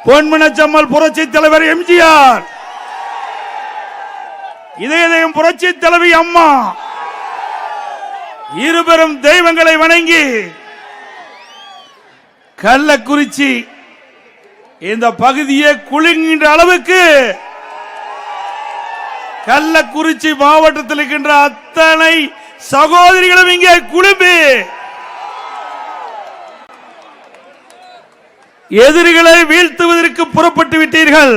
பொன்மனச்சம்மல் புரட்சி தலைவர் எம்ஜிஆர், இதயம் புரட்சி தலைவி அம்மா இருபெரும் தெய்வங்களை வணங்கி கள்ளக்குறிச்சி இந்த பகுதியை குலுங்குகின்ற அளவுக்கு கள்ளக்குறிச்சி மாவட்டத்தில் இருக்கின்ற அத்தனை சகோதரிகளும் இங்கே குழும்பி எதிரிகளை வீழ்த்துவதற்கு புறப்பட்டு விட்டீர்கள்.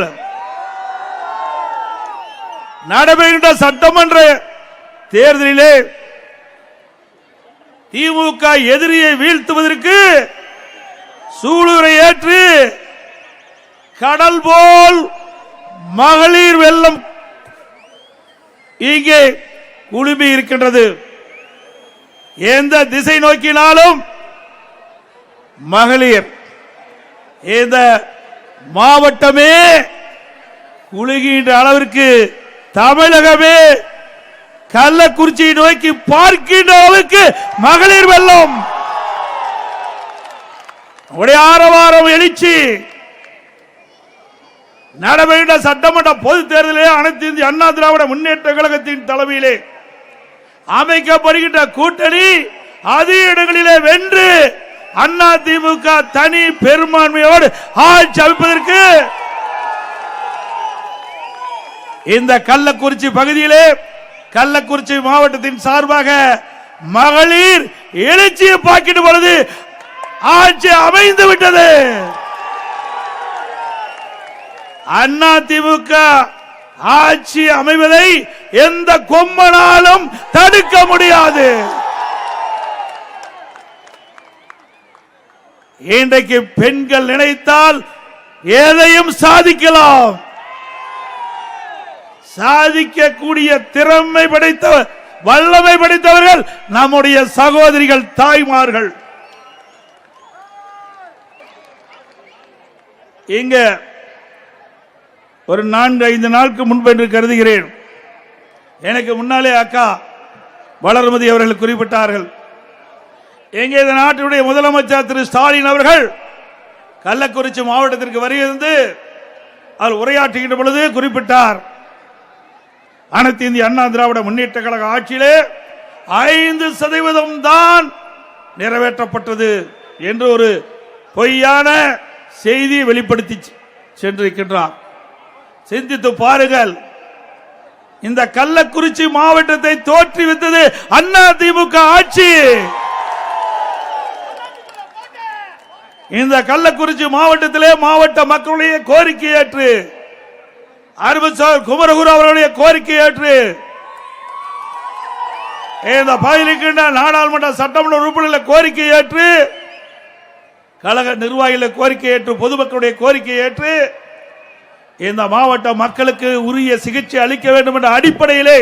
நடைபெறுகின்ற சட்டமன்ற தேர்தலிலே திமுக எதிரியை வீழ்த்துவதற்கு சூளுரை ஏற்று கடல் போல் மகளிர் வெள்ளம் இங்கே குழுமி இருக்கின்றது. எந்த திசை நோக்கினாலும் மகளிர், இந்த மாவட்டமே குலுகின்ற அளவிற்கு தமிழகமே கள்ளக்குறிச்சியை நோக்கி பார்க்கின்ற அளவுக்கு மகளிர் வெள்ளம் ஆரவாரம் எழுச்சி. நடைபெற்ற சட்டமன்ற பொது தேர்தலிலே அனைத்து இந்திய அண்ணா திராவிட முன்னேற்ற கழகத்தின் தலைமையிலே அமைக்கப்படுகின்ற கூட்டணி அதிக இடங்களிலே வென்று அண்ணா திமுக தனி பெரும்பான்மையோடு ஆட்சி அமைப்பதற்கு இந்த கள்ளக்குறிச்சி பகுதியிலே கள்ளக்குறிச்சி மாவட்டத்தின் சார்பாக மகளிர் எழுச்சியை பார்க்கின்ற பொழுது ஆட்சி அமைந்து விட்டது. அண்ணா திமுக ஆட்சி அமைவதை எந்த கொம்பனாலும் தடுக்க முடியாது. இன்றைக்கு பெண்கள் நினைத்தால் எதையும் சாதிக்கலாம். சாதிக்கக்கூடிய திறமை படைத்தவர், வல்லமை படைத்தவர்கள் நம்முடைய சகோதரிகள், தாய்மார்கள். இங்க ஒரு 4-5 நாளுக்கு முன்பு என்று கருதுகிறேன், எனக்கு முன்னாலே அக்கா வளர்மதி அவர்கள் குறிப்பிட்டார்கள். எங்கே இந்த நாட்டினுடைய முதலமைச்சர் திரு ஸ்டாலின் அவர்கள் கள்ளக்குறிச்சி மாவட்டத்திற்கு வருகிறது அவர் உரையாற்றுகின்ற பொழுது குறிப்பிட்டார், அனைத்து இந்திய அண்ணா திராவிட முன்னேற்ற கழக ஆட்சியிலே 5% தான் நிறைவேற்றப்பட்டது என்று ஒரு பொய்யான செய்தியை வெளிப்படுத்தி சென்றிருக்கின்றார். சிந்தித்து பாருங்கள், இந்த கள்ளக்குறிச்சி மாவட்டத்தை தோற்றுவித்தது அண்ணா திமுக ஆட்சி. இந்த கள்ளக்குறிச்சி மாவட்டத்திலே மாவட்ட மக்களுடைய கோரிக்கை ஏற்று குமரகுரு அவர்களுடைய கோரிக்கை ஏற்று இந்த பகுதியில் நாடாளுமன்ற சட்டமன்ற உறுப்பினர்களை கோரிக்கை ஏற்று கழக நிர்வாகிகளை கோரிக்கை ஏற்று பொதுமக்களுடைய கோரிக்கை ஏற்று இந்த மாவட்ட மக்களுக்கு உரிய சிகிச்சை அளிக்க வேண்டும் என்ற அடிப்படையிலே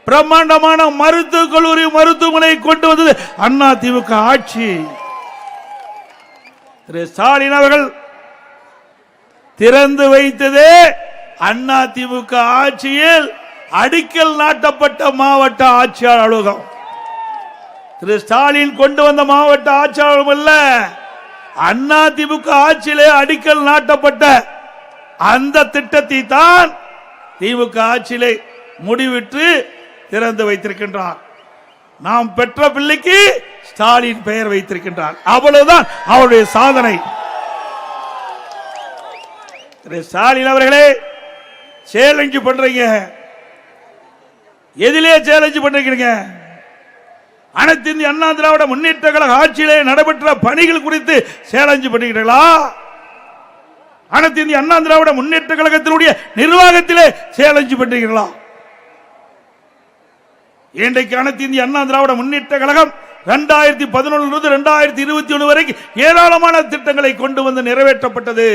பிரம்மாண்டமான மருத்துவக் கல்லூரி மருத்துவமனை கொண்டு வந்தது அண்ணா திமுக ஆட்சி. திரு ஸ்டாலின் அவர்கள் திறந்து வைத்ததே அண்ணா திமுக ஆட்சியில் அடிக்கல் நாட்டப்பட்ட மாவட்ட ஆட்சியாளர் அலுவலகம். திரு ஸ்டாலின் கொண்டு வந்த மாவட்ட ஆட்சியாளர் அல்ல, அண்ணா திமுக ஆட்சியிலே அடிக்கல் நாட்டப்பட்ட அந்த திட்டத்தை தான் திமுக ஆட்சியிலே முடிவிட்டு திறந்து வைத்திருக்கின்றார். நாம் பெற்ற பிள்ளைக்கு ஸ்டாலின் பெயர் வைத்திருக்கின்றார். அவ்வளவுதான் அவருடைய சாதனை. ஸ்டாலின் அவர்களே, சேலஞ்சு பண்றீங்க. எதிலே சேலஞ்சு பண்றீங்க? அனைத்து இந்திய அண்ணா திராவிட முன்னேற்ற கழக ஆட்சியிலே நடைபெற்ற பணிகள் குறித்து சேலஞ்சு பண்ணுகிறீர்களா? அனைத்து இந்திய அண்ணா திராவிட முன்னேற்ற கழகத்தினுடைய நிர்வாகத்திலே சேலஞ்சு பண்ணுகிறீர்களா? இன்றைக்கு அனைத்து இந்திய அண்ணா திராவிட முன்னேற்ற கழகம் 2011 2021 வரைக்கும் ஏராளமான திட்டங்களை கொண்டு வந்து நிறைவேற்றப்பட்டது.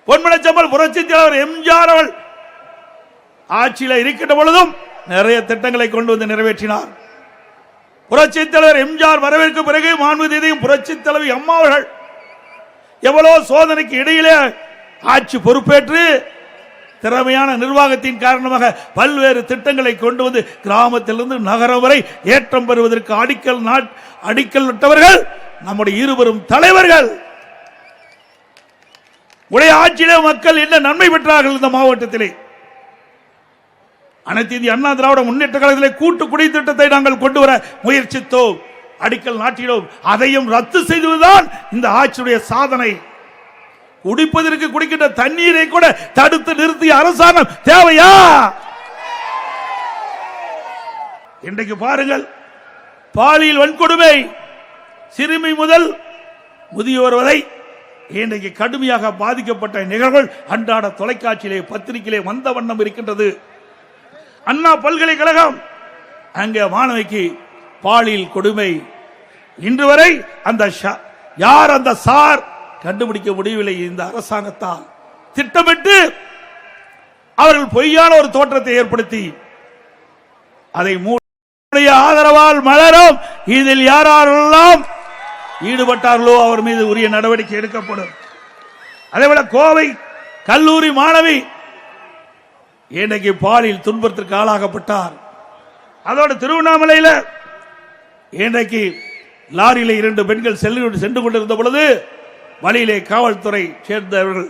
பொன்மனச்சம்மல் புரட்சி தலைவர் எம்ஜிஆர் அவர்கள் ஆட்சியில் இருக்கின்ற பொழுதும் நிறைய திட்டங்களை கொண்டு வந்து நிறைவேற்றினார். புரட்சி தலைவர் எம்ஜிஆர் வரவேற்க பிறகு மாண்புமிகு புரட்சி தலைவி அம்மா அவர்கள் எவ்வளவு சோதனைக்கு இடையிலே ஆட்சி பொறுப்பேற்று திறமையான நிர்வாகத்தின் காரணமாக பல்வேறு திட்டங்களை கொண்டு வந்து கிராமத்திலிருந்து நகரம் வரை ஏற்றம் பெறுவதற்கு அடிக்கல் விட்டவர்கள் நம்முடைய இருவரும் தலைவர்கள். உடைய ஆட்சியிலே மக்கள் என்ன நன்மை பெற்றார்கள்? இந்த மாவட்டத்திலே அனைத்து இந்திய அண்ணா திராவிட முன்னேற்ற கழகத்திலே கூட்டு குடி திட்டத்தை நாங்கள் கொண்டு வர முயற்சித்தோம், அடிக்கல் நாட்டினோம். அதையும் ரத்து செய்துதான் இந்த ஆட்சியுடைய சாதனை. குடிப்பதற்கு குடிக்கின்ற தண்ணீரை கூட தடுத்து நிறுத்திய அரசாங்கம் தேவையா? இன்றைக்கு பாருங்கள், பாலியல் வன்கொடுமை சிறுமி முதல் முதியோர் வரை இன்றைக்கு கடுமையாக பாதிக்கப்பட்ட நிகழ்வுகள் அன்றாட தொலைக்காட்சியிலே பத்திரிகையிலே வந்த வண்ணம் இருக்கின்றது. அண்ணா பல்கலைக்கழகம் அங்கே மாணவிக்கு பாலியல் கொடுமை, இன்று வரை அந்த யார் அந்த சார் கண்டுபிடிக்க முடியவில்லை. இந்த அரசாங்கத்தால் திட்டமிட்டு அவர்கள் பொய்யான ஒரு தோற்றத்தை ஏற்படுத்தி அதை மூடிய ஆதரவால் மலரும். இதில் யாரெல்லாம் ஈடுபட்டார்களோ அவர் மீது உரிய நடவடிக்கை எடுக்கப்படும். அதேபோல கோவை கல்லூரி மாணவி இன்றைக்கு பாலியல் துன்பத்திற்கு ஆளாகப்பட்டார். அதோடு திருவண்ணாமலையில் இன்றைக்கு லாரியில 2 பெண்கள் சென்று கொண்டிருந்த பொழுது வழியிலே காவல்துறை சேர்ந்தவர்கள்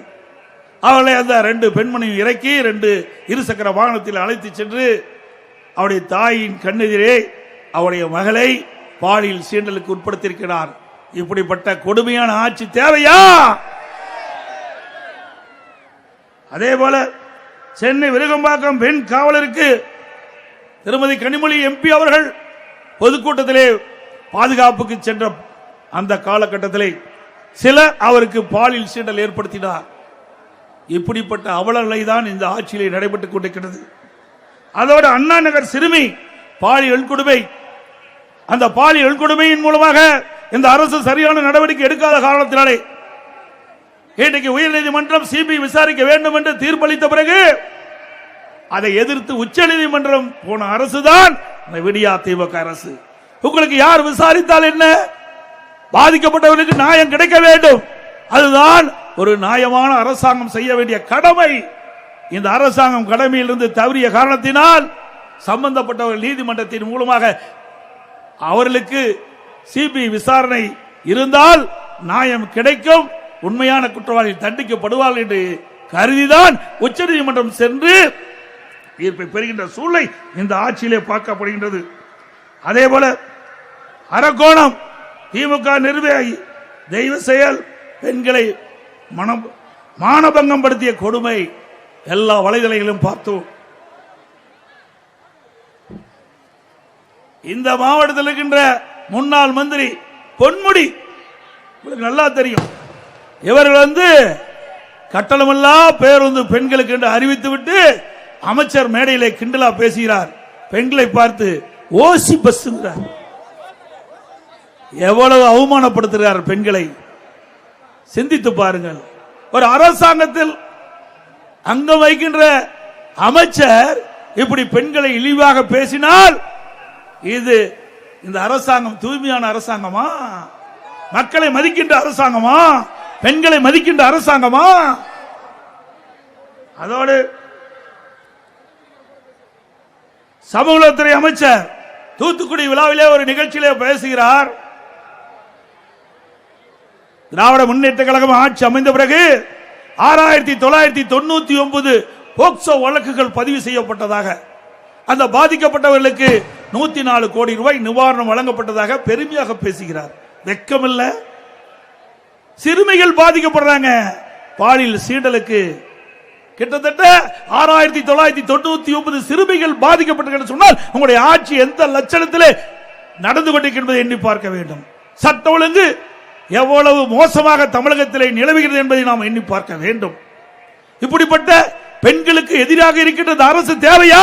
அவர்களை அந்த 2 பெண்மணியும் இறக்கி 2 இருசக்கர வாகனத்தில் அழைத்து சென்று அவருடைய தாயின் கண்ணெதிரே அவருடைய மகளை பாலியல் சீண்டலுக்கு உட்படுத்தியிருக்கிறார். இப்படிப்பட்ட கொடுமையான ஆட்சி தேவையா? அதே போல சென்னை விருகம்பாக்கம் பெண் காவலருக்கு திருமதி கனிமொழி எம்பி அவர்கள் பொதுக்கூட்டத்திலே பாதுகாப்புக்கு சென்ற அந்த காலகட்டத்திலே சிலர் அவருக்கு பாலியல் சீண்டல் ஏற்படுத்தினார். இப்படிப்பட்ட அவலநிலை தான் இந்த ஆட்சியிலே நடைபெற்றுக் கொண்டிருக்கிறது. அதோடு அண்ணா நகர் சிறுமி பாலியல் கொடுமை, அந்த பாலியல் கொடுமையின் மூலமாக இந்த அரசு சரியான நடவடிக்கை எடுக்காத காரணத்தினாலே இன்றைக்கு உயர்நீதிமன்றம் சிபிஐ விசாரிக்க வேண்டும் என்று தீர்ப்பளித்த பிறகு அதை எதிர்த்து உச்ச நீதிமன்றம் போன அரசுதான் விடியா திமுக அரசு. உங்களுக்கு யார் விசாரித்தால் என்ன? பாதிக்கப்பட்டவர்களுக்கு நியாயம் கிடைக்க வேண்டும். அதுதான் ஒரு நியாயமான அரசாங்கம் செய்ய வேண்டிய கடமை. இந்த அரசாங்கம் கடமையிலிருந்து தவறிய காரணத்தினால் சம்பந்தப்பட்டவர்கள் நீதிமன்றத்தின் மூலமாக அவர்களுக்கு சிபிஐ விசாரணை இருந்தால் நியாயம் கிடைக்கும், உண்மையான குற்றவாளி தண்டிக்கப்படுவார்கள் என்று கருதிதான் உச்ச நீதிமன்றம் சென்று தீர்ப்பை பெறுகின்ற சூழ்நிலை இந்த ஆட்சியிலே பார்க்கப்படுகின்றது. அதே போல அரக்கோணம் திமுக நிர்வாகி தெய்வ செயல் பெண்களை மானபங்கம் படுத்திய கொடுமை எல்லா வலைதளங்களிலும் பார்த்தோம். இந்த மாவட்டத்தில் இருக்கின்ற முன்னாள் மந்திரி பொன்முடி உங்களுக்கு நல்லா தெரியும். இவர்கள் கட்டணமில்லா பேருந்து பெண்களுக்கு என்று அறிவித்துவிட்டு அமைச்சர் மேடையிலே கிண்டலா பேசுகிறார். பெண்களை பார்த்து ஓசி பஸ் எவ்வளவு அவமானப்படுத்துகிறார் பெண்களை. சிந்தித்து பாருங்கள். ஒரு அரசாங்கத்தில் அங்கம் வைக்கின்ற அமைச்சர் இப்படி பெண்களை இழிவாக பேசினால் இது இந்த அரசாங்கம் தூய்மையான அரசாங்கமா? மக்களை மதிக்கின்ற அரசாங்கமா? பெண்களை மதிக்கின்ற அரசாங்கமா? அதோடு சமூகத்துறை அமைச்சர் தூத்துக்குடி விழாவிலே ஒரு நிகழ்ச்சியிலே பேசுகிறார். திராவிட முன்னேற்ற கழகம் ஆட்சி அமைந்த பிறகு 6999 போக்சோ வழக்குகள் பதிவு செய்யப்பட்டதாக, அந்த பாதிக்கப்பட்டவர்களுக்கு 104 கோடி ரூபாய் நிவாரணம் வழங்கப்பட்டதாக பெருமையாக பேசுகிறார். வெக்கமில்ல? சிறுமிகள் பாதிக்கப்படுறாங்க பாலியல் சீண்டலுக்கு. கிட்டத்தட்ட 6999 சிறுமிகள் பாதிக்கப்பட்டு சொன்னால் உங்களுடைய ஆட்சி எந்த லட்சணத்திலே நடந்து கொண்டிருக்கிறது எண்ணி பார்க்க வேண்டும். சட்ட ஒழுங்கு எவ்வளவு மோசமாக தமிழகத்திலே நிலவுகிறது என்பதை நாம் எண்ணி பார்க்க வேண்டும். இப்படிப்பட்ட பெண்களுக்கு எதிராக இருக்கின்ற அரசு தேவையா?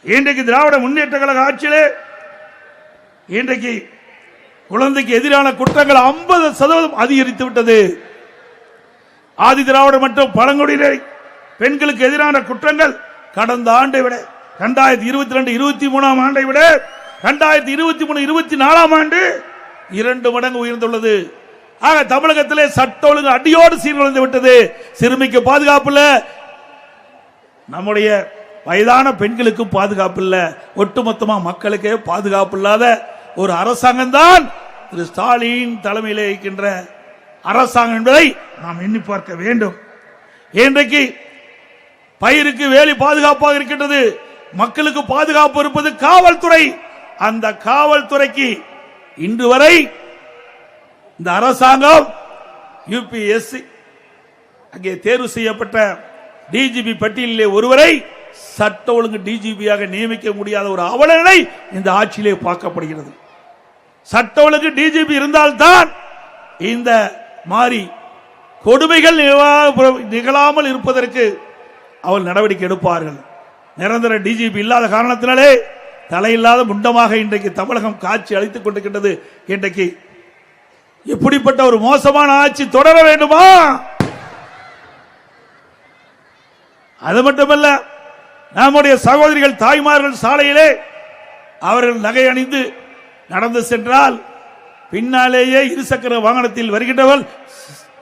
இன்றைக்கு திராவிட முன்னேற்ற கழக ஆட்சியிலே இன்றைக்கு குழந்தைக்கு எதிரான குற்றங்கள் 50% அதிகரித்து விட்டது. ஆதி திராவிடர் மற்றும் பழங்குடியினர் பெண்களுக்கு எதிரான குற்றங்கள் கடந்த ஆண்டை விட 2022-23 ஆண்டை விட 2023-24 ஆண்டு 2 மடங்கு உயர்ந்துள்ளது. ஆக தமிழகத்திலே சட்ட ஒழுங்கு அடியோடு சீர்குலைந்து விட்டது. சிறுமிக்கு பாதுகாப்பு இல்ல, நம்முடைய வயதான பெண்களுக்கு பாதுகாப்பு இல்ல, ஒட்டுமொத்தமா மக்களுக்கே பாதுகாப்பு இல்லாத ஒரு அரசாங்கம் தான் திரு ஸ்டாலின் தலைமையில் இருக்கின்ற அரசாங்கம் என்பதை நாம் எண்ணி பார்க்க வேண்டும். இன்றைக்கு பயிருக்கு வேலி பாதுகாப்பாக இருக்கின்றது, மக்களுக்கு பாதுகாப்பு இருப்பது காவல்துறை. அந்த காவல்துறைக்கு இன்று வரை இந்த அரசாங்கம் யுபிஎஸ்சி அங்கே தேர்வு செய்யப்பட்ட டிஜிபி பட்டியலிலே ஒருவரை சட்ட ஒழுங்கு டிஜிபியாக நியமிக்க முடியாத ஒரு அவலநிலை இந்த ஆட்சியிலே பார்க்கப்படுகிறது. சட்ட ஒழுங்கு டிஜிபி இருந்தால்தான் இந்த மாதிரி கொடுமைகள் நிகழாமல் இருப்பதற்கு அவள் நடவடிக்கை எடுப்பார்கள். நிரந்தர டிஜிபி இல்லாத காரணத்தினாலே தலையில்லாத முண்டமாக இன்றைக்கு தமிழகம் காட்சி அளித்துக் கொண்டிருக்கின்றது. இன்றைக்கு எப்படிப்பட்ட ஒரு மோசமான ஆட்சி தொடர வேண்டுமா? அது மட்டுமல்ல, நம்முடைய சகோதரிகள் தாய்மார்கள் சாலையிலே அவர்கள் நகை அணிந்து நடந்து சென்றால் பின்னாலேயே இருசக்கர வாகனத்தில் வருகின்றவர்கள்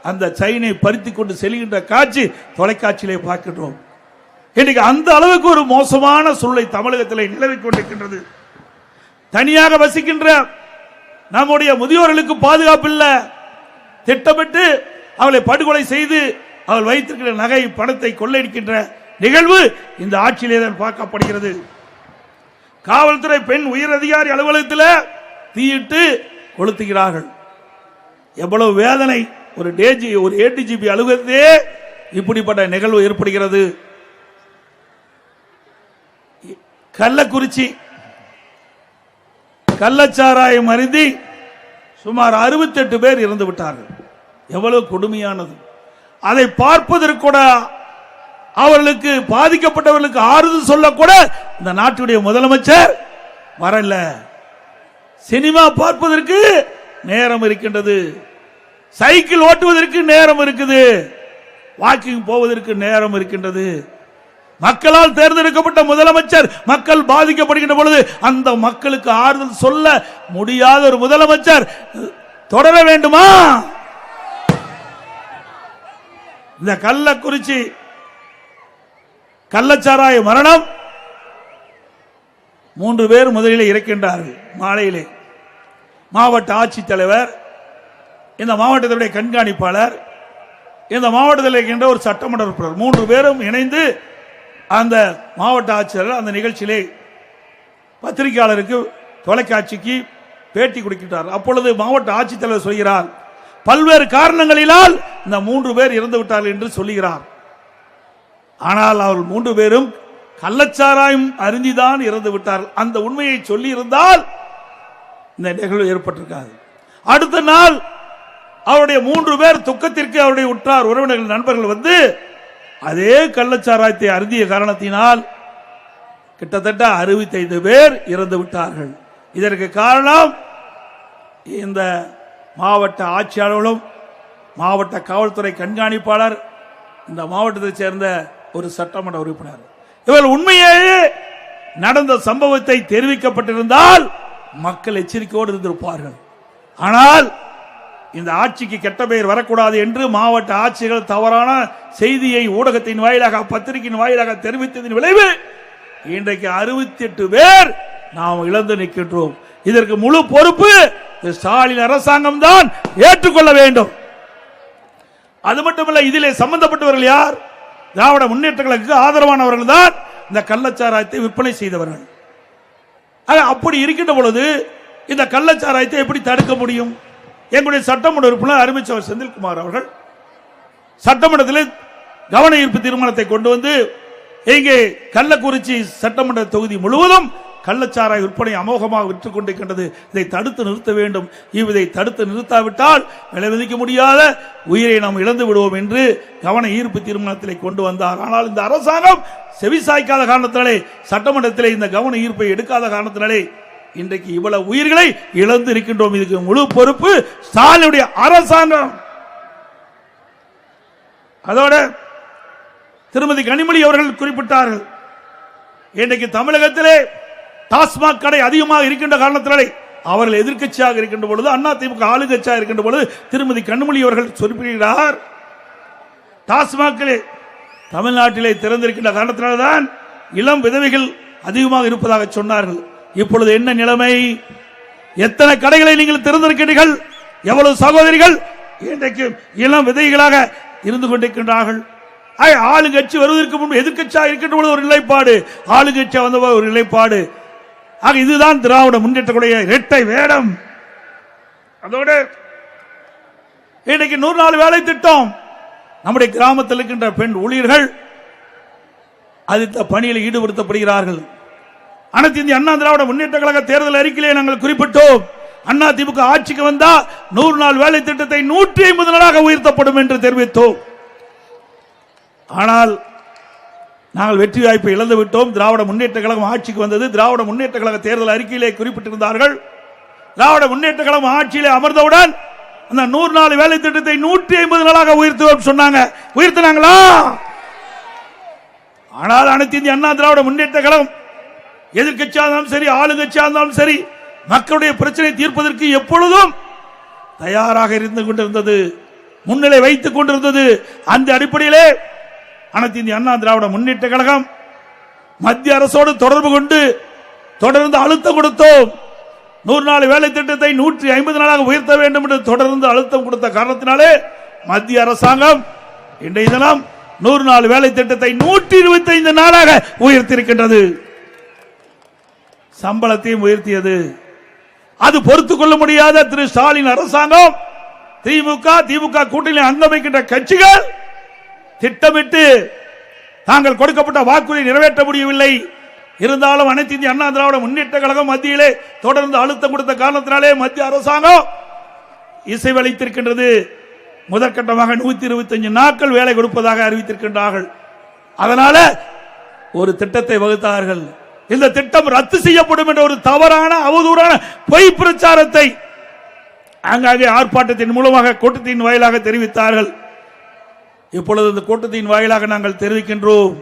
அந்த செயினை பறித்துக் கொண்டு செல்கின்ற காட்சி தொலைக்காட்சியிலே பார்க்கின்றோம். இன்னைக்கு அந்த அளவுக்கு ஒரு மோசமான சூழ்நிலை தமிழகத்தில் நிலவிக் கொண்டிருக்கின்றது. தனியாக வசிக்கின்ற நம்முடைய முதியோர்களுக்கு பாதுகாப்பு இல்லை. திட்டமிட்டு அவளை படுகொலை செய்து அவள் வைத்திருக்கிற நகை பணத்தை கொள்ளையடிக்கின்ற நிகழ்வு இந்த ஆட்சியிலே தான் பார்க்கப்படுகிறது. காவல்துறை பெண் உயர் அதிகாரி அலுவலகத்தில் தீயிட்டு கொளுத்துகிறார்கள். எவ்வளவு வேதனை! ஒரு ஏடிஜிபி அலுவலகத்திலே இப்படிப்பட்ட நிகழ்வு ஏற்படுகிறது. கள்ளக்குறிச்சி கள்ளச்சாராயம் அருந்தி சுமார் 68 பேர் இறந்து விட்டார்கள். எவ்வளவு கொடுமையானது! அதை பார்ப்பதற்கு கூட அவர்களுக்கு பாதிக்கப்பட்டவர்களுக்கு ஆறுதல் சொல்லக்கூட இந்த நாட்டுடைய முதலமைச்சர் வரல. சினிமா பார்ப்பதற்கு நேரம் இருக்கின்றது, சைக்கிள் ஓட்டுவதற்கு நேரம் இருக்குது, வாக்கிங் போவதற்கு நேரம் இருக்கின்றது. மக்களால் தேர்ந்தெடுக்கப்பட்ட முதலமைச்சர் மக்கள் பாதிக்கப்படுகின்ற பொழுது அந்த மக்களுக்கு ஆறுதல் சொல்ல முடியாத ஒரு முதலமைச்சர் தொடர வேண்டுமா? இந்த கள்ளக்குறிச்சி கள்ளச்சாராய மரணம் 3 பேர் முதலில் இறக்கின்றார்கள். மாலையிலே மாவட்ட ஆட்சித்தலைவர், இந்த மாவட்டத்தினுடைய கண்காணிப்பாளர், இந்த மாவட்டத்தில் இருக்கின்ற ஒரு சட்டமன்ற உறுப்பினர் 3 பேரும் இணைந்து அந்த மாவட்ட ஆட்சியர் அந்த நிகழ்ச்சியிலே பத்திரிகையாளருக்கு தொலைக்காட்சிக்கு பேட்டி கொடுக்கிறார். அப்பொழுது மாவட்ட ஆட்சித்தலைவர் சொல்கிறார், பல்வேறு காரணங்களினால் இந்த 3 பேர் இறந்து விட்டார்கள் என்று சொல்லுகிறார். ஆனால் அவர்கள் 3 பேரும் கள்ளச்சாராயம் அருந்திதான் இறந்து விட்டார்கள். அந்த உண்மையை சொல்லி இருந்தால் இந்த நிகழ்வு ஏற்பட்டிருக்காது. அடுத்த நாள் அவருடைய 3 பேர் துக்கத்திற்கு அவருடைய உற்றார் உறவினர்கள் நண்பர்கள் வந்து அதே கள்ளச்சாராயத்தை அருந்திய காரணத்தினால் கிட்டத்தட்ட 65 பேர் இறந்து விட்டார்கள். இதற்கு காரணம் இந்த மாவட்ட ஆட்சியாளர்களும் மாவட்ட காவல்துறை கண்காணிப்பாளர், இந்த மாவட்டத்தைச் சேர்ந்த ஒரு சட்டமன்ற உறுப்பினர். இவர்கள் உண்மையே நடந்த சம்பவத்தை தெரிவிக்கப்பட்டிருந்தால் மக்கள் எச்சரிக்கையோடு இருந்திருப்பார்கள். ஆனால் இந்த ஆட்சிக்கு கெட்ட பெயர் வரக்கூடாது என்று மாவட்ட ஆட்சிகள் தவறான செய்தியை ஊடகத்தின் வாயிலாக பத்திரிகையின் வாயிலாக தெரிவித்ததின் விளைவு இன்றைக்கு 68 பேர் நாம் இழந்து நிற்கின்றோம். இதற்கு முழு பொறுப்பு ஸ்டாலின் அரசாங்கம் தான் ஏற்றுக்கொள்ள வேண்டும். அது மட்டுமல்ல, இதிலே சம்பந்தப்பட்டவர்கள் யார்? திராவிட முன்னேற்ற கழகத்துக்கு ஆதரவானவர்கள் தான் இந்த கள்ளச்சாராயத்தை விற்பனை செய்தவர்கள். அப்படி இருக்கின்ற பொழுது இந்த கள்ளச்சாராயத்தை எப்படி தடுக்க முடியும்? எங்களுடைய சட்டமன்ற உறுப்பினர் அருமைச்சவர் செந்தில்குமார் அவர்கள் சட்டமன்றத்தில் கவன ஈர்ப்பு தீர்மானத்தை கொண்டு வந்து இங்கே கள்ளக்குறிச்சி சட்டமன்ற தொகுதி முழுவதும் கள்ளச்சாராய விற்பனை அமோகமாக விற்றுக் கொண்டிருக்கின்றது. இதை தடுத்து நிறுத்த வேண்டும். இதை தடுத்து நிறுத்தாவிட்டால் விலை மதிக்க முடியாத உயிரை நாம் இழந்து விடுவோம் என்று கவன ஈர்ப்பு தீர்மானத்தில் கொண்டு வந்தார். ஆனால் இந்த அரசாங்கம் செவிசாய்க்காத காரணத்தினாலே, சட்டமன்றத்தில் இந்த கவன ஈர்ப்பை எடுக்காத காரணத்தினாலே இன்றைக்கு இவ்வளவு உயிர்களை இழந்து இருக்கின்றோம். இதுக்கு முழு பொறுப்பு ஸ்டாலினுடைய அரசாங்கம். அதோட திருமதி கனிமொழி அவர்கள் குறிப்பிட்டார்கள், இன்றைக்கு தமிழகத்திலே டாஸ்மாக் கடை அதிகமாக இருக்கின்ற காரணத்தினாலே அவர்கள் எதிர்க்கட்சியாக இருக்கின்ற பொழுது, அதிமுக ஆளுங்கட்சியாக இருக்கின்ற பொழுது திருமதி கனிமொழி அவர்கள் குறிப்பிடுகிறார், டாஸ்மாகிலே தமிழ்நாட்டிலே திறந்திருக்கின்ற காரணத்தினால்தான் இளம் விதவைகள் அதிகமாக இருப்பதாக சொன்னார்கள். இப்பொழுது என்ன நிலைமை? எத்தனை கடைகளை நீங்கள் திறந்திருக்கிறீர்கள்? எவ்வளவு சகோதரிகள் இன்றைக்கு இளம் விதைகளாக இருந்து கொண்டிருக்கின்றார்கள். ஆளுங்கட்சி வருவதற்கு முன்பு எதிர்கட்சியாக இருக்கின்ற ஒரு நிலைப்பாடு, ஆளுங்கட்சியா வந்த ஒரு நிலைப்பாடு. ஆக இதுதான் திராவிட முன்னேற்றக்கூடிய இரட்டை வேடம். அதோடு இன்றைக்கு 100 நாள் வேலை திட்டம் நம்முடைய கிராமத்தில் இருக்கின்ற பெண் ஊழியர்கள் அந்த பணியில் ஈடுபடுத்தப்படுகிறார்கள். அனைத்து இந்திய அண்ணா திராவிட முன்னேற்ற கழக தேர்தல் அறிக்கையிலே நாங்கள் குறிப்பிட்டோம், அண்ணா திமுக ஆட்சிக்கு வந்தா 100 நாள் வேலை திட்டத்தை 150 நாளாக உயர்த்தப்படும் என்று தெரிவித்தோம். ஆனால் நாங்கள் வெற்றி வாய்ப்பை இழந்து விட்டோம். திராவிட முன்னேற்ற கழகம் ஆட்சிக்கு வந்தது. திராவிட முன்னேற்ற கழக தேர்தல் அறிக்கையிலே குறிப்பிட்டிருந்தார்கள், திராவிட முன்னேற்ற கழகம் ஆட்சியிலே அமர்ந்தவுடன் அந்த 100 நாள் வேலை திட்டத்தை 150 நாளாக உயர்த்துவோம் சொன்னாங்க. உயர்த்தினாங்களா? ஆனால் அனைத்து இந்திய அண்ணா திராவிட முன்னேற்ற கழகம் எதிர்கட்சியாக இருந்தாலும் சரி, ஆளுங்கட்சியாக இருந்தாலும் சரி, மக்களுடைய பிரச்சனை தீர்ப்பதற்கு எப்பொழுதும் தயாராக இருந்து கொண்டிருந்தது, முன்னிலை வைத்துக் கொண்டிருந்தது. அந்த அடிப்படையிலே அனைத்து இந்திய அண்ணா திராவிட முன்னேற்ற கழகம் மத்திய அரசோடு தொடர்பு கொண்டு தொடர்ந்து அழுத்தம் கொடுத்தோம். 100 நாள் வேலை திட்டத்தை 150 நாளாக உயர்த்த வேண்டும் என்று தொடர்ந்து அழுத்தம் கொடுத்த காரணத்தினாலே மத்திய அரசாங்கம் இன்றைய தினம் 100 நாள் வேலை திட்டத்தை 125 நாளாக உயர்த்தியிருக்கின்றது. சம்பளத்தையும் உயர்த்தியது. அது பொறுத்துக் கொள்ள முடியாத திரு ஸ்டாலின் அரசாங்கம், திமுக கூட்டணி அங்கமைக்கின்ற கட்சிகள் திட்டமிட்டு தாங்கள் கொடுக்கப்பட்ட வாக்குறுதியை நிறைவேற்ற முடியவில்லை. இருந்தாலும் அனைத்து இந்திய அண்ணா திராவிட முன்னேற்ற கழகம் மத்தியிலே தொடர்ந்து அழுத்தம் கொடுத்த காரணத்தினாலே மத்திய அரசாங்கம் இசைவளித்திருக்கின்றது. முதற்கட்டமாக 125 நாட்கள் வேலை கொடுப்பதாக அறிவித்திருக்கின்றார்கள். அதனால ஒரு திட்டத்தை வகுத்தார்கள். இந்த திட்டம் ரத்து செய்யப்படும் என்ற ஒரு தவறான அவதூறான பொய் பிரச்சாரத்தை அங்காங்கே ஆர்ப்பாட்டத்தின் மூலமாக கூட்டத்தின் வாயிலாக தெரிவித்தார்கள். இப்பொழுது இந்த கூட்டத்தின் வாயிலாக நாங்கள் தெரிவிக்கின்றோம்,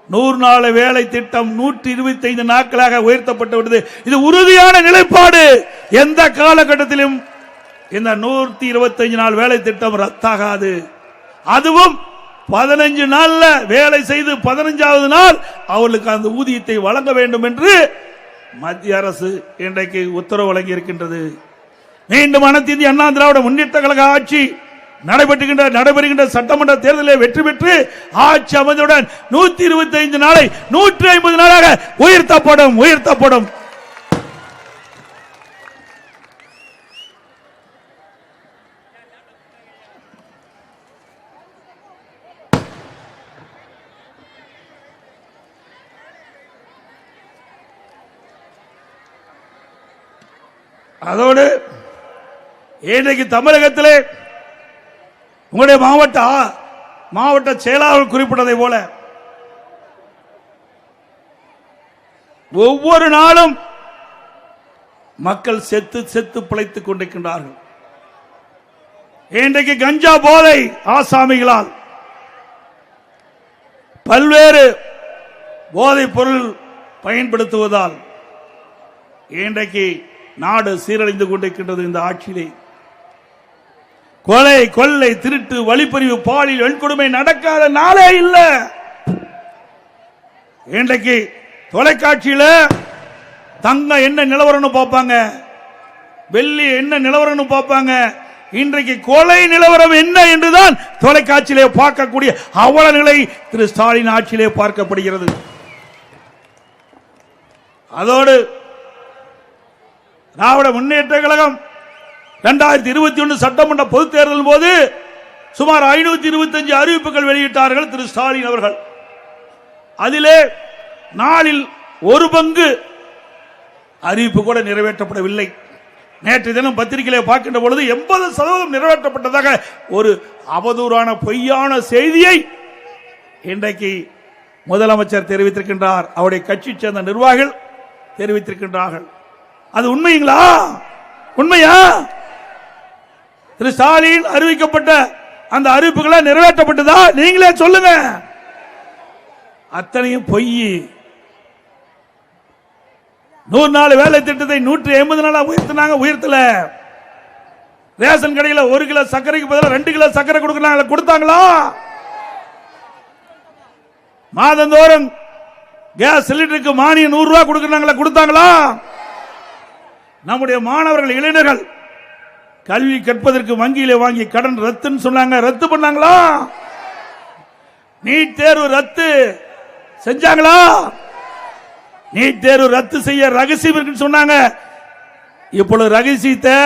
100 நாள் வேலை திட்டம் 125 நாட்களாக உயர்த்தப்பட்டு இது உறுதியான நிலைப்பாடு. எந்த காலகட்டத்திலும் இந்த 125 நாள் வேலை திட்டம் ரத்தாகாது. அதுவும் 15 நாள்ல வேலை செய்து 15வது நாள் அவர்களுக்கு அந்த ஊதியத்தை வழங்க வேண்டும் என்று மத்திய அரசு இன்றைக்கு உத்தரவு வழங்கி இருக்கின்றது. மீண்டும் அனைத்து இந்திய அண்ணா திராவிட முன்னேற்ற கழக ஆட்சி நடைபெறுகின்ற சட்டமன்ற தேர்தலில் வெற்றி பெற்று ஆட்சி அமைந்தவுடன் 125 நாளை 150 நாளாக உயர்த்தப்படும். அதோடு இன்றைக்கு தமிழகத்திலே உங்களுடைய மாவட்ட செயலாளர் குறிப்பிட்டதை போல ஒவ்வொரு நாளும் மக்கள் செத்து பிழைத்துக் கொண்டிருக்கின்றார்கள். இன்றைக்கு கஞ்சா போதை ஆசாமிகளால் பல்வேறு போதைப் பொருள் பயன்படுத்துவதால் இன்றைக்கு நாடு சீரழிந்து கொண்டிருக்கின்றது. இந்த ஆட்சியிலே கொலை, கொள்ளை, திருட்டு, வழிப்பறிவு, பாலியல் வன்கொடுமை நடக்காத நாளே இல்லை. இன்றைக்கு தொலைக்காட்சியில தங்கம் என்ன நிலவரம்னு பார்ப்பாங்க, வெள்ளி என்ன நிலவரம்னு பார்ப்பாங்க. இன்றைக்கு கொலை நிலவரம் என்ன என்றுதான் தொலைக்காட்சியிலே பார்க்கக்கூடிய அவல நிலை திரு ஸ்டாலின் ஆட்சியிலே பார்க்கப்படுகிறது. அதோடு திராவிட முன்னேற்ற கழகம் 2021 சட்டமன்ற பொதுத் தேர்தல் போது சுமார் 525 அறிவிப்புகள் வெளியிட்டார்கள் திரு ஸ்டாலின் அவர்கள். அதிலே நாளில் ஒரு பங்கு அறிவிப்பு கூட நிறைவேற்றப்படவில்லை. நேற்று தினம் பத்திரிகையிலே பார்க்கின்ற பொழுது 80% நிறைவேற்றப்பட்டதாக ஒரு அவதூறான பொய்யான செய்தியை இன்றைக்கு முதலமைச்சர் தெரிவித்திருக்கின்றார். அவருடைய கட்சி சேர்ந்த நிர்வாகிகள் தெரிவித்திருக்கின்றார்கள். அது உண்மைங்களா? உண்மையா? திரு ஸ்டாலின் அறிவிக்கப்பட்ட அந்த அறிவிப்புகளை நிறைவேற்றப்பட்டதா? நீங்களே சொல்லுங்க. அத்தனையும் பொய். 100 நாள் வேலை திட்டத்தை 180 நாளா உயர்த்தல. ரேஷன் கடையில் 1 கிலோ சர்க்கரைக்கு பதிலாக 2 கிலோ சர்க்கரை கொடுத்தாங்களா? மாதந்தோறும் கேஸ் சிலிண்டருக்கு மானியம் 100 ரூபாய் கொடுத்தாங்களா? நம்முடைய மாணவர்கள், இளைஞர்கள் கல்வி கற்பதற்கு வங்கியிலே வாங்கி கடன் ரத்துன்னு சொன்னாங்க. ரத்து பண்ணாங்களா? நீட் தேர்வு ரத்து செஞ்சாங்களா? நீட் தேர்வு ரத்து செய்ய ரகசியம் இருக்குன்னு சொன்னாங்க. இப்பொழுது ரகசியத்தை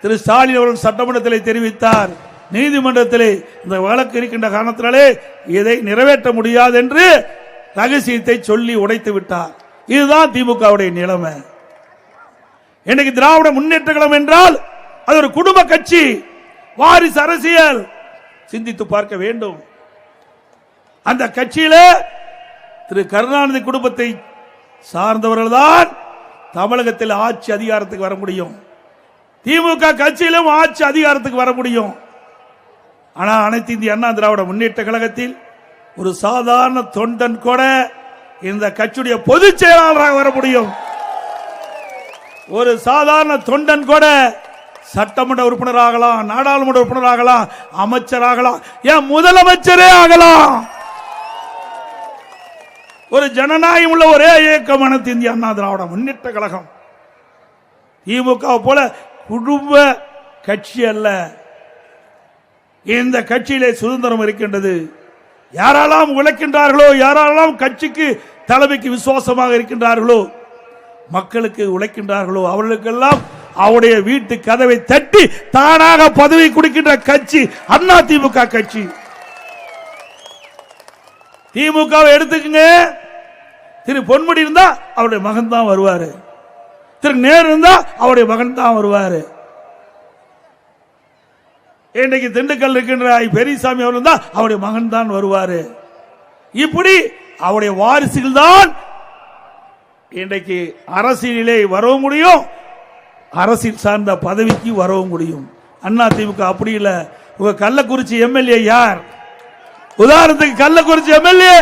திரு ஸ்டாலின் அவர்கள் சட்டமன்றத்தில் தெரிவித்தார். நீதிமன்றத்தில் இந்த வழக்கு இருக்கின்ற காரணத்தினாலே இதை நிறைவேற்ற முடியாது என்று ரகசியத்தை சொல்லி உடைத்து விட்டார். இதுதான் திமுகவுடைய நிலைமை. இன்னைக்கு திராவிட முன்னேற்ற கழகம் என்றால் அது ஒரு குடும்ப கட்சி, வாரிசு அரசியல். சிந்தித்து பார்க்க வேண்டும். அந்த கட்சியில திரு கருணாநிதி குடும்பத்தை சார்ந்தவர்கள் தான் தமிழகத்தில் ஆட்சி அதிகாரத்துக்கு வர முடியும். திமுக கட்சியிலும் ஆட்சி அதிகாரத்துக்கு வர முடியும். ஆனால் அனைத்து இந்திய அண்ணா திராவிட முன்னேற்ற கழகத்தில் ஒரு சாதாரண தொண்டன் கூட இந்த கட்சியுடைய பொதுச் செயலாளராக வர முடியும். ஒரு சாதாரண தொண்டன் கூட சட்டமன்ற உறுப்பினராகலாம், நாடாளுமன்ற உறுப்பினராகலாம், அமைச்சராகலாம், ஏன் முதலமைச்சரே ஆகலாம். ஒரு ஜனநாயகம் உள்ள ஒரே இயக்கம் அனைத்து இந்திய அண்ணா திராவிட முன்னேற்ற கழகம். திமுக போல குடும்ப கட்சி அல்ல. இந்த கட்சியிலே சுதந்திரம் இருக்கின்றது. யாரெல்லாம் உழைக்கின்றார்களோ, யாரெல்லாம் கட்சிக்கு தலைமைக்கு விசுவாசமாக இருக்கின்றார்களோ, மக்களுக்கு உழைக்கின்றார்களோ, அவர்களுக்கெல்லாம் அவருடைய வீட்டு கதவை தட்டி தானாக பதவி கொடுக்கின்ற கட்சி அண்ணா திமுக கட்சி. திமுகவை எடுத்துக்கங்க. திரு பொன்முடி இருந்தா அவருடைய மகன் தான் வருவாரு. திரு நேரு இருந்தா அவருடைய மகன் தான் வருவாரு. இன்றைக்கு திண்டுக்கல் இருக்கின்ற பெரியசாமி அவர் இருந்தா அவருடைய மகன் தான் வருவாரு. இப்படி அவருடைய வாரிசுகள் தான் இன்றைக்கு அரசியலிலே வரவும் முடியும், அரசியல் சார்ந்த பதவிக்கு வரவும் முடியும். அண்ணா திமுக அப்படி இல்ல. உங்க கள்ளக்குறிச்சி எம்எல்ஏ யார்? உதாரணத்துக்கு கள்ளக்குறிச்சி எம்எல்ஏ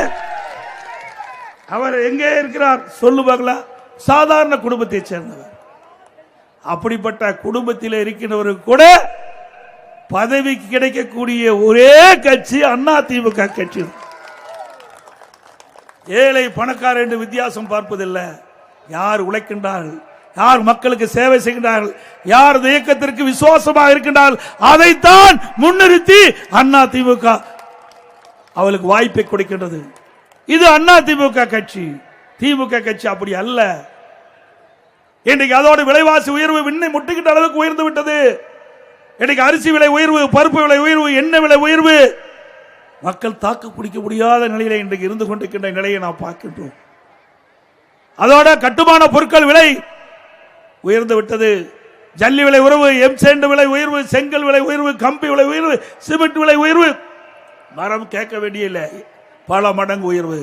அவர் எங்கே இருக்கிறார் சொல்லு பார்க்கலாம். சாதாரண குடும்பத்தை சேர்ந்தவர். அப்படிப்பட்ட குடும்பத்தில் இருக்கின்றவருக்கு கூட பதவிக்கு கிடைக்கக்கூடிய ஒரே கட்சி அண்ணா திமுக கட்சி. ஏழை பணக்காரர் என்று வித்தியாசம் பார்ப்பதில்லை. யார் உழைக்கின்றார்கள், யார் மக்களுக்கு சேவை செய்கின்றார்கள், யார் இந்த இயக்கத்திற்கு விசுவாசமாக இருக்கின்றார்கள், அதைத்தான் முன்னிறுத்தி அண்ணா திமுக அவளுக்கு வாய்ப்பை கொடுக்கின்றது. இது அண்ணா திமுக கட்சி. திமுக கட்சி அப்படி அல்ல. இன்றைக்கு அதோட விலைவாசி உயர்வு விண்ணை முட்டுகின்ற அளவுக்கு உயர்ந்து விட்டது. இன்றைக்கு அரிசி விலை உயர்வு, பருப்பு விலை உயர்வு, எண்ணெய் விலை உயர்வு, மக்கள் தாக்கு பிடிக்க முடியாத நிலையில இன்றைக்கு இருந்து கொண்டிருக்கின்ற நிலையை நாம் பார்க்கின்றோம். அதோட கட்டுமான பொருட்கள் விலை உயர்ந்து விட்டது. ஜல்லி விலை உயர்வு, எம்சேண்ட் விலை உயர்வு, செங்கல் விலை உயர்வு, கம்பி விலை உயர்வு, சிமெண்ட் விலை உயர்வு, மரம் கேட்க வேண்டிய இல்லை, பல மடங்கு உயர்வு.